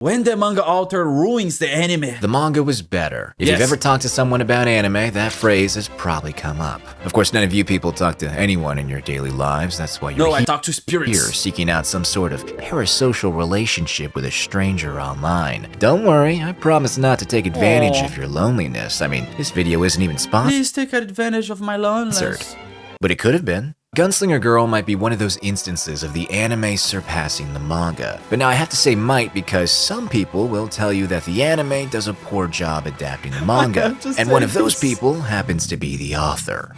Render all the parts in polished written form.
When the manga author ruins the anime. The manga was better. If you've ever talked to someone about anime, that phrase has probably come up. Of course, none of you people talk to anyone in your daily lives. That's why you're I talk to spirits. Here seeking out some sort of parasocial relationship with a stranger online. Don't worry, I promise not to take advantage of your loneliness. I mean, this video isn't even sponsored. Please take advantage of my loneliness. But it could have been. Gunslinger Girl might be one of those instances of the anime surpassing the manga. But now I have to say might because some people will tell you that the anime does a poor job adapting the manga. And one of those people happens to be the author.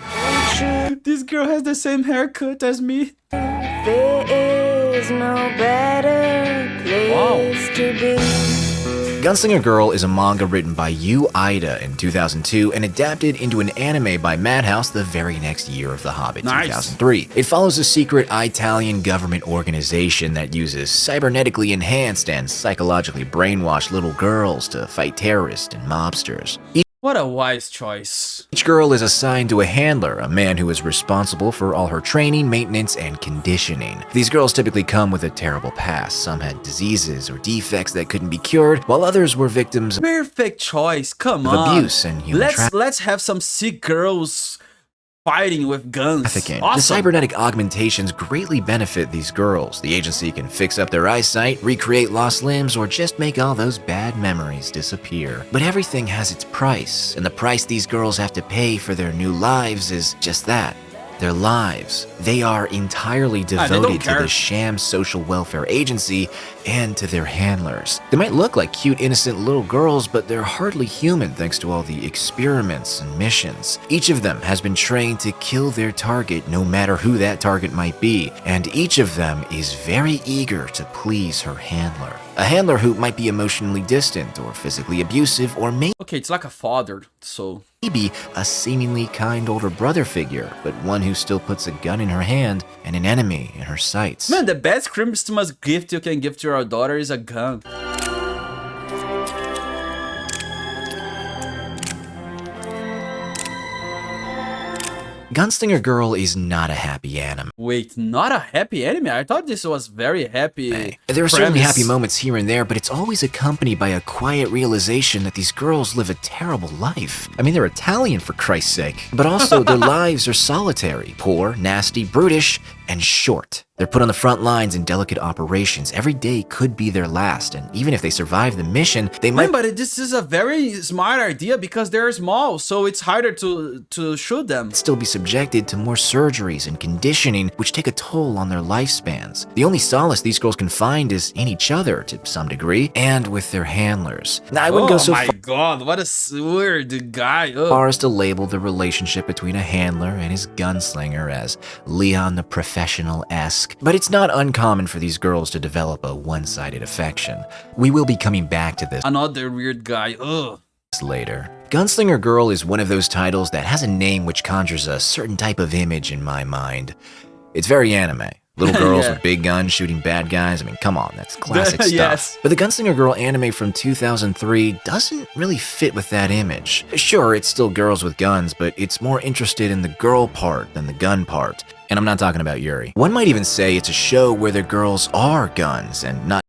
This girl has the same haircut as me. There is no better place to be. Gunslinger Girl is a manga written by Yu Ida in 2002 and adapted into an anime by Madhouse the very next year of The Hobbit, 2003. It follows a secret Italian government organization that uses cybernetically enhanced and psychologically brainwashed little girls to fight terrorists and mobsters. What a wise choice. Each girl is assigned to a handler, a man who is responsible for all her training, maintenance, and conditioning. These girls typically come with a terrible past. Some had diseases or defects that couldn't be cured, while others were victims of Perfect choice, come on. abuse and human trafficking. Let's have some sick girls fighting with guns. Awesome. Awesome. The cybernetic augmentations greatly benefit these girls. The agency can fix up their eyesight, recreate lost limbs, or just make all those bad memories disappear. But everything has its price, and the price these girls have to pay for their new lives is just that. Their lives. They are entirely devoted to the sham social welfare agency and to their handlers. They might look like cute, innocent little girls, but they're hardly human thanks to all the experiments and missions. Each of them has been trained to kill their target, no matter who that target might be, and each of them is very eager to please her handler. A handler who might be emotionally distant or physically abusive, or okay, it's like a father, so maybe a seemingly kind older brother figure, but one who still puts a gun in her hand and an enemy in her sights. Man, the best Christmas gift you can give to your daughter is a gun. Gunslinger Girl is not a happy anime. Wait, not a happy anime? I thought this was very happy. There are certainly happy moments here and there, but it's always accompanied by a quiet realization that these girls live a terrible life. I mean, they're Italian for Christ's sake, but also their lives are solitary, poor, nasty, brutish, and short. They're put on the front lines in delicate operations. Every day could be their last, and even if they survive the mission, they might— but this is a very smart idea because they're small, so it's harder to shoot them. Still be subjected to more surgeries and conditioning, which take a toll on their lifespans. The only solace these girls can find is in each other to some degree, and with their handlers. Now, I wouldn't go so far— Oh my god, what a weird guy. far as to label the relationship between a handler and his gunslinger as Leon the Professional-esque, but it's not uncommon for these girls to develop a one-sided affection. We will be coming back to this Another weird guy, ugh. later. Gunslinger Girl is one of those titles that has a name which conjures a certain type of image in my mind. It's very anime. Little girls with big guns shooting bad guys. I mean, come on, that's classic stuff. Yes. But the Gunslinger Girl anime from 2003 doesn't really fit with that image. Sure, it's still girls with guns, but it's more interested in the girl part than the gun part. And I'm not talking about Yuri. One might even say it's a show where the girls are guns and not—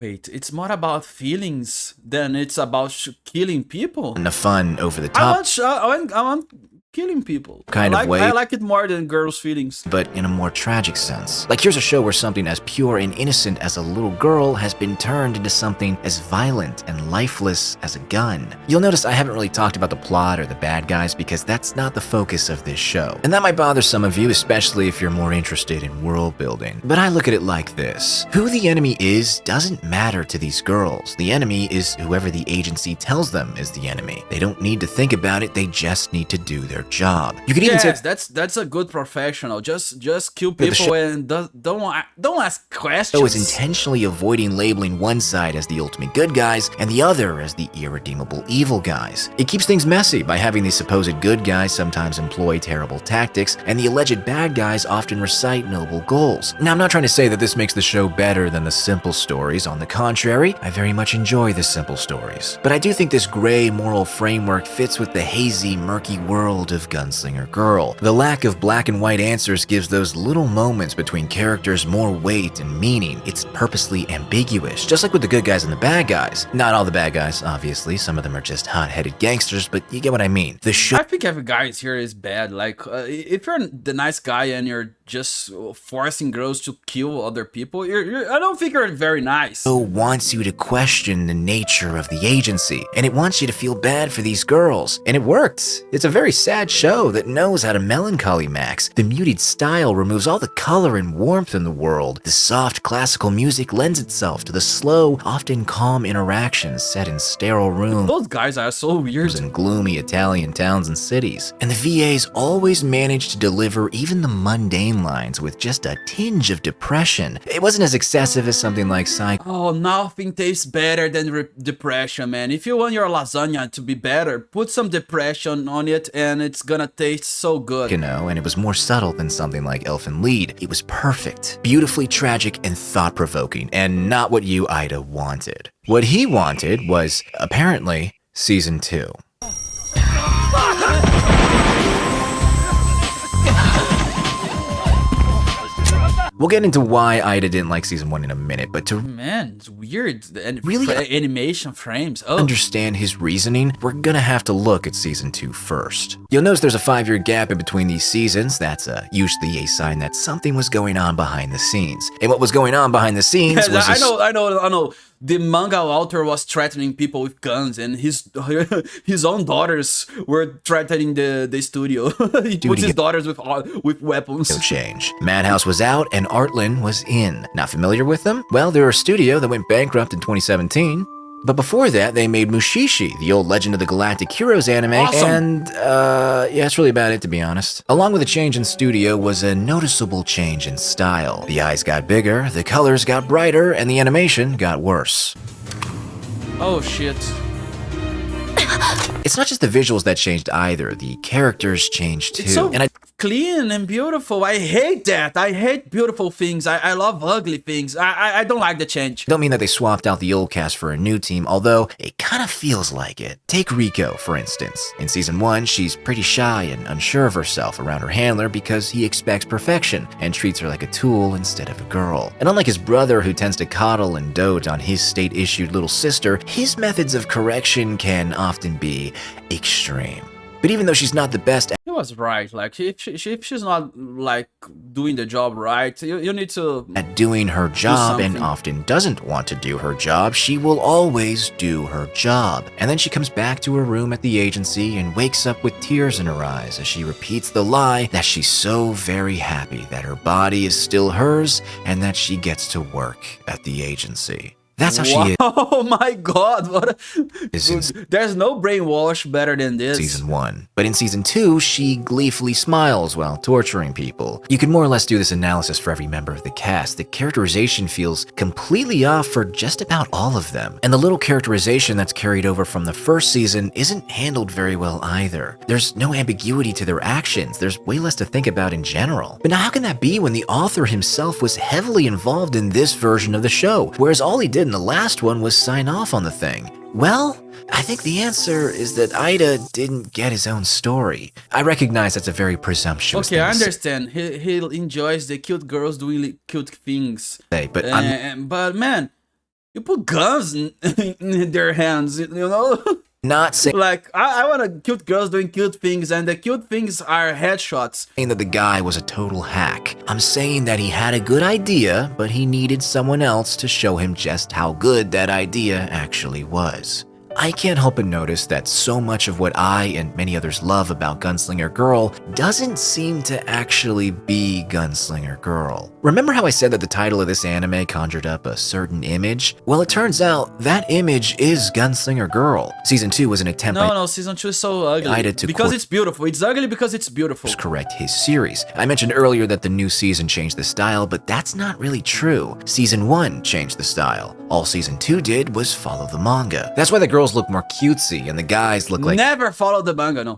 Wait, it's more about feelings than it's about killing people? in a fun, over-the-top I want killing people. kind of way, I like it more than girls' feelings. but in a more tragic sense. Like, here's a show where something as pure and innocent as a little girl has been turned into something as violent and lifeless as a gun. You'll notice I haven't really talked about the plot or the bad guys because that's not the focus of this show. And that might bother some of you, especially if you're more interested in world building. But I look at it like this. Who the enemy is doesn't matter to these girls. The enemy is whoever the agency tells them is the enemy. They don't need to think about it, they just need to do their job. You could even say that's a good professional. Just kill people and don't ask questions. So is intentionally avoiding labeling one side as the ultimate good guys and the other as the irredeemable evil guys. It keeps things messy by having these supposed good guys sometimes employ terrible tactics and the alleged bad guys often recite noble goals. Now, I'm not trying to say that this makes the show better than the simple stories. On the contrary, I very much enjoy the simple stories. But I do think this gray moral framework fits with the hazy, murky world of Gunslinger Girl. The lack of black and white answers gives those little moments between characters more weight and meaning. It's purposely ambiguous, just like with the good guys and the bad guys. Not all the bad guys, obviously. Some of them are just hot-headed gangsters, but you get what I mean. The show I think every guy here is bad. Like, if you're the nice guy and you're just forcing girls to kill other people, I don't think you're very nice. wants you to question the nature of the agency, and it wants you to feel bad for these girls. And it worked. It's a very sad show that knows how to melancholy max. The muted style removes all the color and warmth in the world. The soft classical music lends itself to the slow, often calm interactions set in sterile rooms. Those guys are so weird. In gloomy Italian towns and cities. And the VAs always managed to deliver even the mundane lines with just a tinge of depression. It wasn't as excessive as something like Psycho. Oh, nothing tastes better than depression, man. If you want your lasagna to be better, put some depression on it and it's gonna taste so good. You know, and it was more subtle than something like Elfin Lied. It was perfect, beautifully tragic and thought-provoking, and not what you, Ida, wanted. What he wanted was, apparently, Season 2. We'll get into why Ida didn't like Season 1 in a minute, but to Man, it's weird. And Really? Animation frames. Oh, understand his reasoning, we're gonna have to look at Season 2 first. You'll notice there's a 5-year gap in between these seasons. That's usually a sign that something was going on behind the scenes. And what was going on behind the scenes was I know. The manga author was threatening people with guns, and his own daughters were threatening the studio. He puts his daughters with weapons. no change. Madhouse was out and Artland was in. Not familiar with them? Well, they're a studio that went bankrupt in 2017. But before that, they made Mushishi, the old Legend of the Galactic Heroes anime, Awesome. and yeah, that's really about it, to be honest. Along with a change in studio was a noticeable change in style. The eyes got bigger, the colors got brighter, and the animation got worse. Oh shit. It's not just the visuals that changed either, the characters changed too. It's so And clean and beautiful. I hate that. I hate beautiful things. I love ugly things. I don't like the change. don't mean that they swapped out the old cast for a new team, although it kind of feels like it. Take Riko, for instance. In Season 1, she's pretty shy and unsure of herself around her handler because he expects perfection and treats her like a tool instead of a girl. And unlike his brother, who tends to coddle and dote on his state-issued little sister, his methods of correction can often be extreme. But even though she's not the best He was right. Like if she's not like doing the job right, you need to. at doing her job and something. often doesn't want to do her job, she will always do her job. And then she comes back to her room at the agency and wakes up with tears in her eyes as she repeats the lie that she's so very happy that her body is still hers and that she gets to work at the agency. That's how she Oh my god! What? is in There's no brainwash better than this. Season 1. But in Season 2, she gleefully smiles while torturing people. You can more or less do this analysis for every member of the cast. The characterization feels completely off for just about all of them. And the little characterization that's carried over from the first season isn't handled very well either. There's no ambiguity to their actions. There's way less to think about in general. But now how can that be when the author himself was heavily involved in this version of the show, whereas all he did in the last one was sign off on the thing? Well, I think the answer is that Ida didn't get his own story. I recognize that's a very presumptuous Okay, I thing to understand. He enjoys the cute girls doing cute things. say, but But man, you put guns in their hands, you know? not saying Like, I want cute girls doing cute things, and the cute things are headshots. that the guy was a total hack. I'm saying that he had a good idea, but he needed someone else to show him just how good that idea actually was. I can't help but notice that so much of what I and many others love about Gunslinger Girl doesn't seem to actually be Gunslinger Girl. Remember how I said that the title of this anime conjured up a certain image? Well, it turns out that image is Gunslinger Girl. Season 2 was an attempt by No, season 2 is so ugly. Ida to because court- it's beautiful. It's ugly because it's beautiful. correct his series. I mentioned earlier that the new season changed the style, but that's not really true. Season 1 changed the style. All Season 2 did was follow the manga. That's why the girls look more cutesy and the guys look like Never follow the manga. No.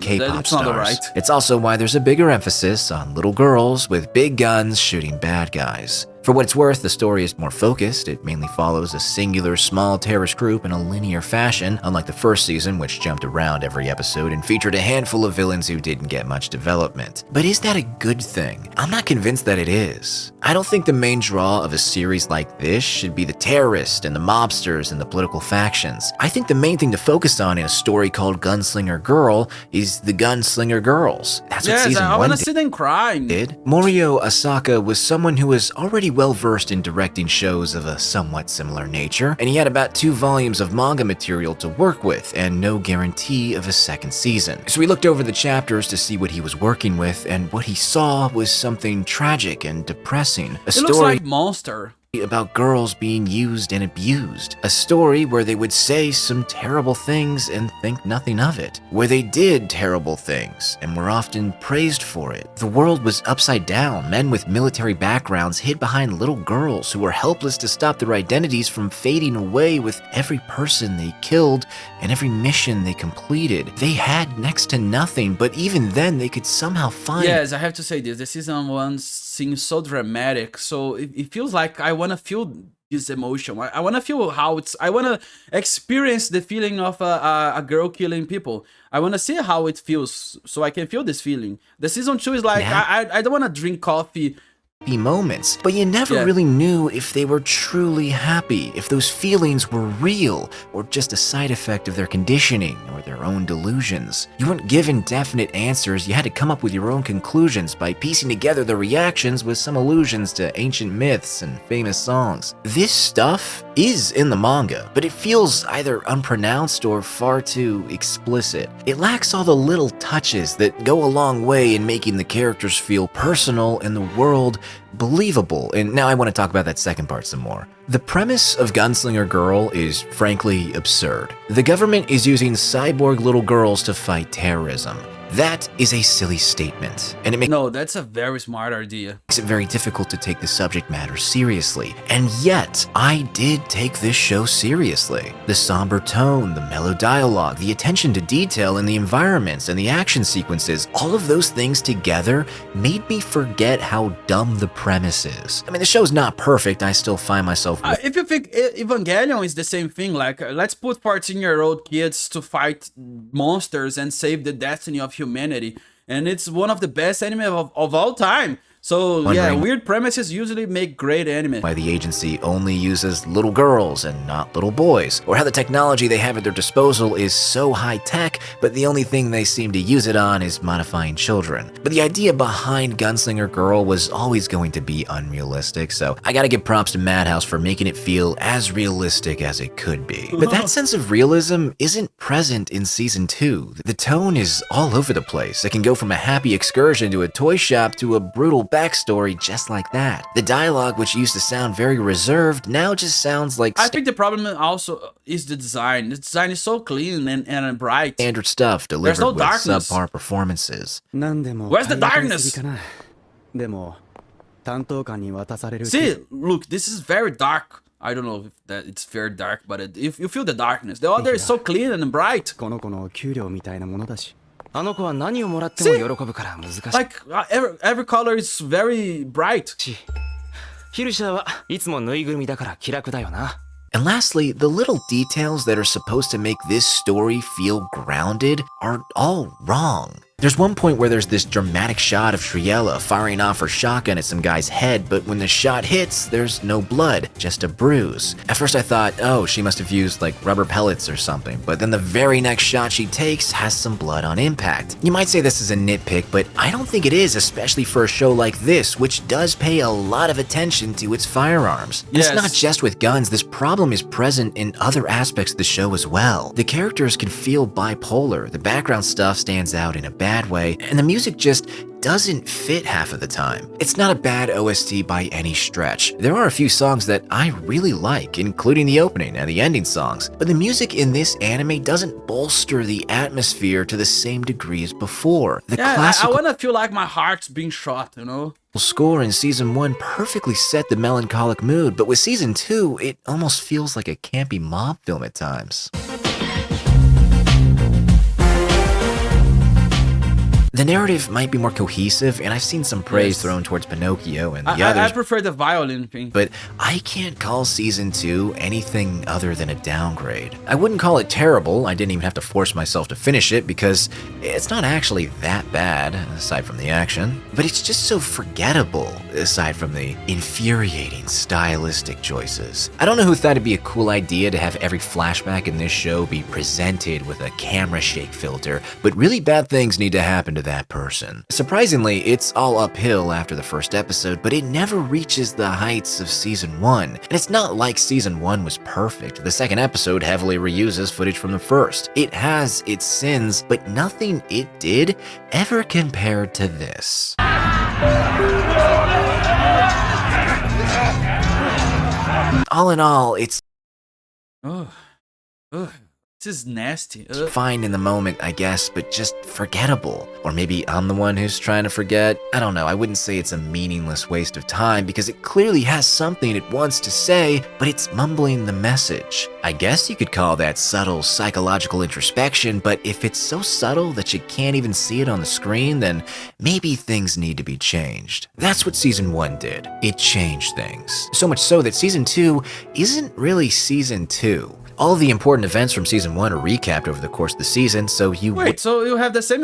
K-pop That's not stars. alright. It's also why there's a bigger emphasis on little girls with big guns shooting bad guys. For what it's worth, the story is more focused. It mainly follows a singular small terrorist group in a linear fashion, unlike the first season, which jumped around every episode and featured a handful of villains who didn't get much development. But is that a good thing? I'm not convinced that it is. I don't think the main draw of a series like this should be the terrorists and the mobsters and the political factions. I think the main thing to focus on in a story called Gunslinger Girl is the gunslinger girls. That's what season 1 I want to see them crying. did. Morio Asaka was someone who was already well versed in directing shows of a somewhat similar nature, and he had about 2 volumes of manga material to work with and no guarantee of a second season. So we looked over the chapters to see what he was working with, and what he saw was something tragic and depressing. A It story looks like Monster. about girls being used and abused. A story where they would say some terrible things and think nothing of it. Where they did terrible things and were often praised for it. The world was upside down. Men with military backgrounds hid behind little girls who were helpless to stop their identities from fading away with every person they killed and every mission they completed. They had next to nothing, but even then they could somehow find... Yes, I have to say this. The season 1 seems so dramatic, so it feels like I want to feel this emotion. I want to feel how it's... I want to experience the feeling of a girl killing people. I want to see how it feels, so I can feel this feeling. The season 2 is like, I don't want to drink coffee moments, but you never really knew if they were truly happy, if those feelings were real, or just a side effect of their conditioning or their own delusions. You weren't given definite answers, you had to come up with your own conclusions by piecing together the reactions with some allusions to ancient myths and famous songs. This stuff is in the manga, but it feels either unpronounced or far too explicit. It lacks all the little touches that go a long way in making the characters feel personal and the world believable, and now I want to talk about that second part some more. The premise of Gunslinger Girl is frankly absurd. The government is using cyborg little girls to fight terrorism. That is a silly statement, and it makes No, that's a very smart idea. it very difficult to take the subject matter seriously. And yet, I did take this show seriously. The somber tone, the mellow dialogue, the attention to detail in the environments and the action sequences, all of those things together made me forget how dumb the premise is. I mean, the show's not perfect, I still find myself... If you think Evangelion is the same thing, like let's put 14-year-old kids to fight monsters and save the destiny of humanity, and it's one of the best anime of all time. So yeah, weird premises usually make great anime. Why the agency only uses little girls and not little boys, or how the technology they have at their disposal is so high-tech, but the only thing they seem to use it on is modifying children. But the idea behind Gunslinger Girl was always going to be unrealistic, so I gotta give props to Madhouse for making it feel as realistic as it could be. But that sense of realism isn't present in Season 2. The tone is all over the place. It can go from a happy excursion to a toy shop to a brutal backstory just like that. The dialogue, which used to sound very reserved, now just sounds like... I think the problem also is the design. The design is so clean and bright. standard stuff delivered no with darkness. subpar performances. Where's the darkness? See, look, this is very dark. I don't know if that it's very dark, but if you feel the darkness. The other is so clean and bright. See? Like every color is very bright. And lastly, the little details that are supposed to make this story feel grounded are all wrong. There's one point where there's this dramatic shot of Triella firing off her shotgun at some guy's head, but when the shot hits, there's no blood, just a bruise. At first I thought, oh, she must have used like rubber pellets or something, but then the very next shot she takes has some blood on impact. You might say this is a nitpick, but I don't think it is, especially for a show like this, which does pay a lot of attention to its firearms. And It's not just with guns, this problem is present in other aspects of the show as well. The characters can feel bipolar, the background stuff stands out in a bad way, and the music just doesn't fit half of the time. It's not a bad OST by any stretch. There are a few songs that I really like, including the opening and the ending songs, but the music in this anime doesn't bolster the atmosphere to the same degree as before. The classical I wanna feel like my heart's being shot, you know? score in Season 1 perfectly set the melancholic mood, but with Season 2, it almost feels like a campy mob film at times. The narrative might be more cohesive, and I've seen some praise Yes. thrown towards Pinocchio and the I others, prefer the violin thing. but I can't call season 2 anything other than a downgrade. I wouldn't call it terrible. I didn't even have to force myself to finish it because it's not actually that bad, aside from the action, but it's just so forgettable, aside from the infuriating stylistic choices. I don't know who thought it'd be a cool idea to have every flashback in this show be presented with a camera shake filter, but really bad things need to happen to that person. Surprisingly, it's all uphill after the first episode, but it never reaches the heights of season 1. And it's not like season 1 was perfect. The second episode heavily reuses footage from the first. It has its sins, but nothing it did ever compared to this. All in all, it's Oh, ugh, this is nasty. fine in the moment, I guess, but just forgettable. Or maybe I'm the one who's trying to forget. I don't know, I wouldn't say it's a meaningless waste of time because it clearly has something it wants to say, but it's mumbling the message. I guess you could call that subtle psychological introspection, but if it's so subtle that you can't even see it on the screen, then maybe things need to be changed. That's what season 1 did. It changed things. So much so that season 2 isn't really season 2. All of the important events from season 1 are recapped over the course of the season, so you Wait, so you have the same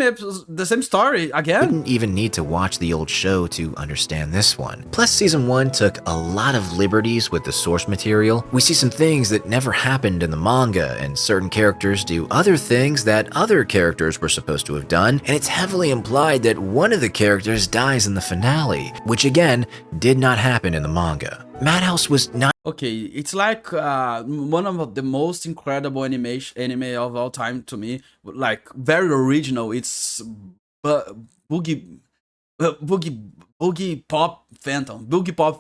the same story again? wouldn't even need to watch the old show to understand this one. Plus, season 1 took a lot of liberties with the source material. We see some things that never happened in the manga, and certain characters do other things that other characters were supposed to have done, and it's heavily implied that one of the characters dies in the finale, which again, did not happen in the manga. Madhouse was not Okay, it's like one of the most incredible anime of all time to me. Like very original. It's boogie boogie pop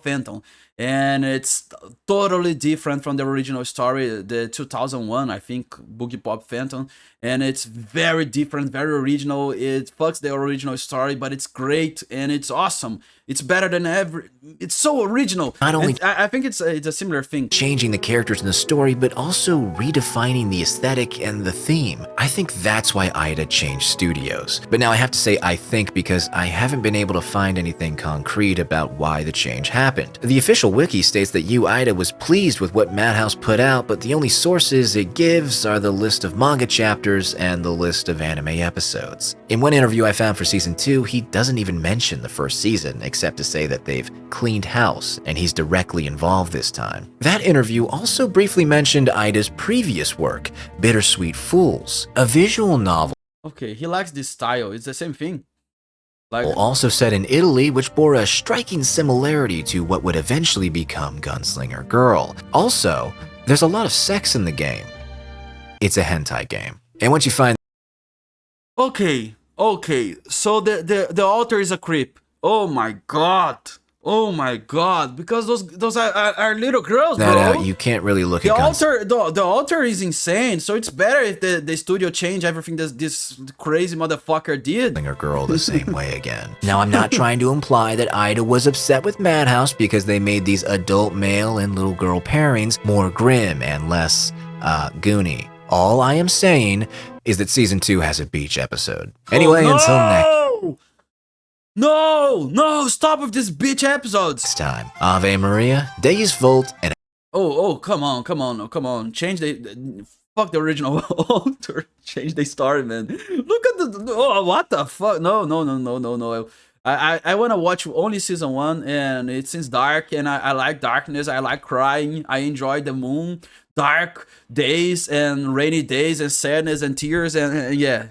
phantom, and it's totally different from the original story, the 2001, I think, boogie pop phantom, and it's very different, very original. It fucks the original story, but it's great and it's awesome. It's better than ever. It's so original. Not only- And I think it's a similar thing. changing the characters in the story, but also redefining the aesthetic and the theme. I think that's why Ida changed studios. But now I have to say I think because I haven't been able to find anything concrete about why the change happened. The official wiki states that Yu Ida was pleased with what Madhouse put out, but the only sources it gives are the list of manga chapters and the list of anime episodes. In one interview I found for season 2, he doesn't even mention the first season, except to say that they've cleaned house and he's directly involved this time. That interview also briefly mentioned Ida's previous work, Bittersweet Fools, a visual novel Okay, he likes this style. It's the same thing. Like, also set in Italy, which bore a striking similarity to what would eventually become Gunslinger Girl. Also, there's a lot of sex in the game. It's a hentai game. And once you find okay, so the author is a creep. Oh my god. Oh my god. Because those are little girls, that bro. out, you can't really look The at Guns. the author is insane, so it's better if the studio change everything this crazy motherfucker did. Gunslinger Girl the same way again. Now, I'm not trying to imply that Ida was upset with Madhouse because they made these adult male and little girl pairings more grim and less, goony. All I am saying is that season 2 has a beach episode. Anyway, Oh, until next No, stop with this bitch episodes. time, Ave Maria, Deus Vult, and Come on. Change fuck the original author. Change the story, man. Look at what the fuck? No. I want to watch only season 1, and it seems dark, and I like darkness. I like crying. I enjoy the moon, dark days, and rainy days, and sadness and tears, and yeah.